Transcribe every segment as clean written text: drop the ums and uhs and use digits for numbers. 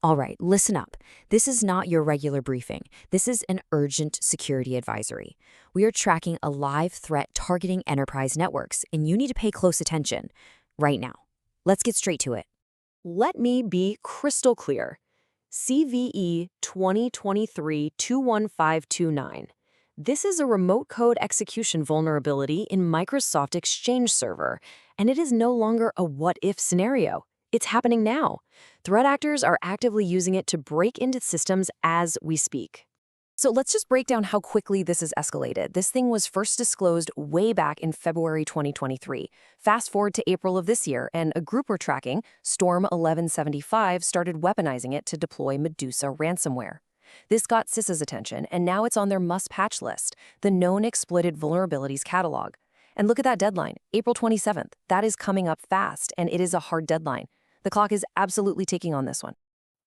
All right, listen up. This is not your regular briefing. This is an urgent security advisory. We are tracking a live threat targeting enterprise networks, and you need to pay close attention right now. Let's get straight to it. Let me be crystal clear. CVE 2023-21529. This is a remote code execution vulnerability in Microsoft Exchange Server, and it is no longer a what-if scenario. It's happening now. Threat actors are actively using it to break into systems as we speak. So let's just break down how quickly this has escalated. This thing was first disclosed way back in February 2023. Fast forward to April of this year, and a group we're tracking, Storm 1175, started weaponizing it to deploy Medusa Ransomware. This got CISA's attention, and now it's on their must-patch list, the Known Exploited Vulnerabilities Catalog. And look at that deadline, April 27th. That is coming up fast, and it is a hard deadline. The clock is absolutely ticking on this one.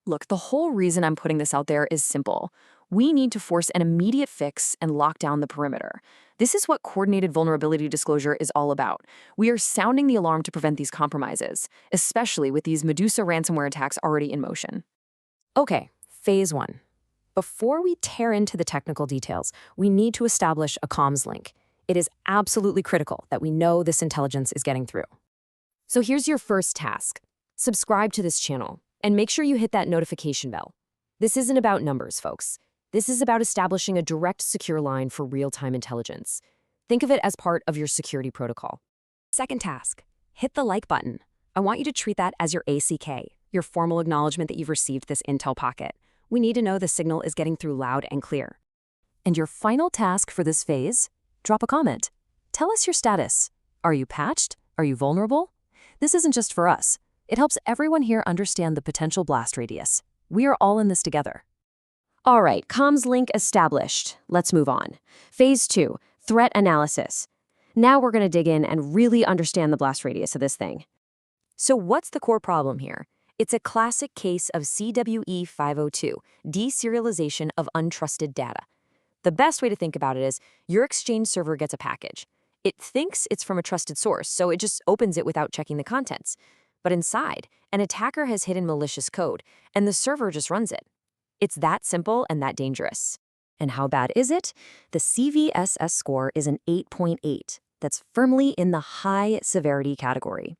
Look, the whole reason I'm putting this out there is simple. We need to force an immediate fix and lock down the perimeter. This is what coordinated vulnerability disclosure is all about. We are sounding the alarm to prevent these compromises, especially with these Medusa ransomware attacks already in motion. Okay, phase 1. Before we tear into the technical details, we need to establish a comms link. It is absolutely critical that we know this intelligence is getting through. So here's your first task. Subscribe to this channel, and make sure you hit that notification bell. This isn't about numbers, folks. This is about establishing a direct, secure line for real-time intelligence. Think of it as part of your security protocol. Second task, hit the like button. I want you to treat that as your ACK, your formal acknowledgement that you've received this intel packet. We need to know the signal is getting through loud and clear. And your final task for this phase, drop a comment. Tell us your status. Are you patched? Are you vulnerable? This isn't just for us. It helps everyone here understand the potential blast radius. We are all in this together. All right, comms link established. Let's move on. Phase 2, threat analysis. Now we're going to dig in and really understand the blast radius of this thing. So what's the core problem here? It's a classic case of CWE 502, Deserialization of Untrusted Data. The best way to think about it is your Exchange server gets a package. It thinks it's from a trusted source, so it just opens it without checking the contents. But inside, an attacker has hidden malicious code, and the server just runs it. It's that simple and that dangerous. And how bad is it? The CVSS score is an 8.8. That's firmly in the high severity category.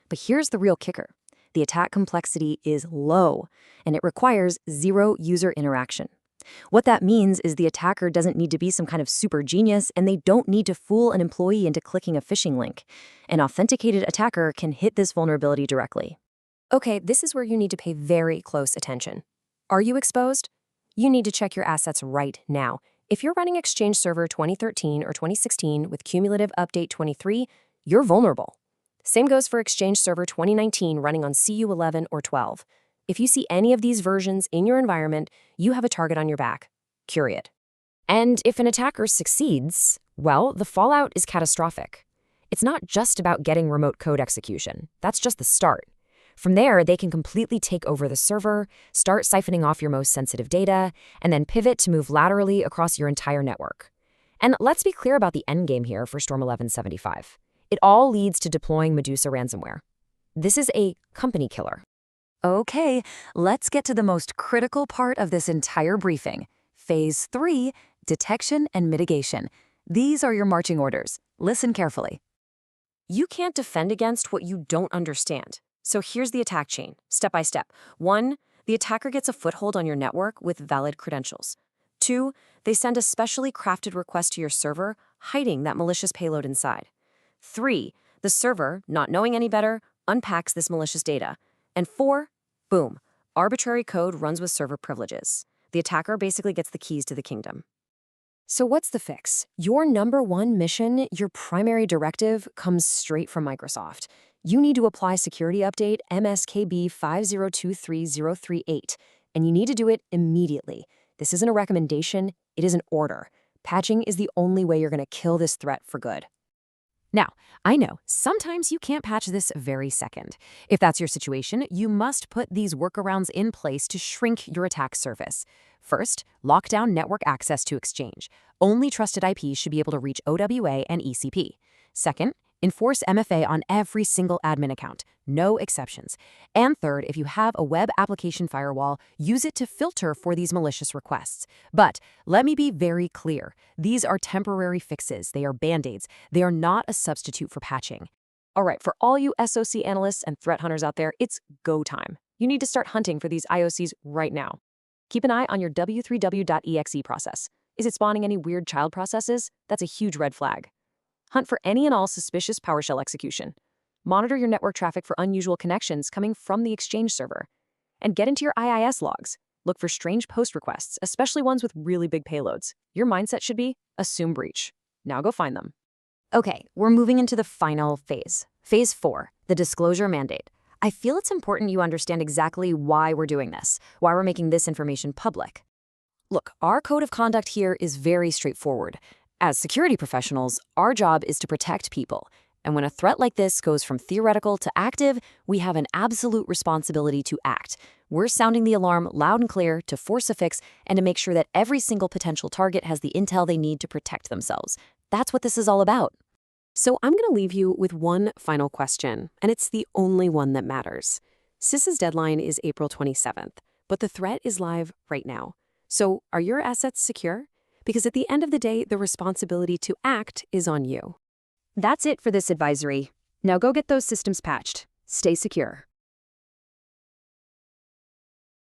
But here's the real kicker. The attack complexity is low, and it requires zero user interaction. What that means is the attacker doesn't need to be some kind of super genius, and they don't need to fool an employee into clicking a phishing link. An authenticated attacker can hit this vulnerability directly. Okay, this is where you need to pay very close attention. Are you exposed? You need to check your assets right now. If you're running Exchange Server 2013 or 2016 with cumulative update 23, you're vulnerable. Same goes for Exchange Server 2019 running on CU11 or 12. If you see any of these versions in your environment, you have a target on your back. Cure it. And if an attacker succeeds, well, the fallout is catastrophic. It's not just about getting remote code execution. That's just the start. From there, they can completely take over the server, start siphoning off your most sensitive data, and then pivot to move laterally across your entire network. And let's be clear about the endgame here for Storm 1175. It all leads to deploying Medusa Ransomware. This is a company killer. Okay, let's get to the most critical part of this entire briefing. Phase 3, detection and mitigation. These are your marching orders. Listen carefully. You can't defend against what you don't understand. So here's the attack chain, step by step. 1, the attacker gets a foothold on your network with valid credentials. 2, they send a specially crafted request to your server, hiding that malicious payload inside. 3, the server, not knowing any better, unpacks this malicious data. And 4, boom, arbitrary code runs with server privileges. The attacker basically gets the keys to the kingdom. So what's the fix? Your number one mission, your primary directive, comes straight from Microsoft. You need to apply Security Update MSKB 5023038, and you need to do it immediately. This isn't a recommendation, it is an order. Patching is the only way you're going to kill this threat for good. Now, I know, sometimes you can't patch this very second. If that's your situation, you must put these workarounds in place to shrink your attack surface. First, lock down network access to Exchange. Only trusted IPs should be able to reach OWA and ECP. Second, Enforce MFA on every single admin account, no exceptions. And third, if you have a web application firewall, use it to filter for these malicious requests. But let me be very clear. These are temporary fixes. They are band-aids. They are not a substitute for patching. All right, for all you SOC analysts and threat hunters out there, it's go time. You need to start hunting for these IOCs right now. Keep an eye on your w3w.exe process. Is it spawning any weird child processes? That's a huge red flag. Hunt for any and all suspicious PowerShell execution. Monitor your network traffic for unusual connections coming from the Exchange server. And get into your IIS logs. Look for strange post requests, especially ones with really big payloads. Your mindset should be assume breach. Now go find them. Okay, we're moving into the final phase. Phase 4, the disclosure mandate. I feel it's important you understand exactly why we're doing this, why we're making this information public. Look, our code of conduct here is very straightforward. As security professionals, our job is to protect people. And when a threat like this goes from theoretical to active, we have an absolute responsibility to act. We're sounding the alarm loud and clear to force a fix and to make sure that every single potential target has the intel they need to protect themselves. That's what this is all about. So I'm going to leave you with one final question, and it's the only one that matters. CISA's deadline is April 27th, but the threat is live right now. So are your assets secure? Because at the end of the day, the responsibility to act is on you. That's it for this advisory. Now go get those systems patched. Stay secure.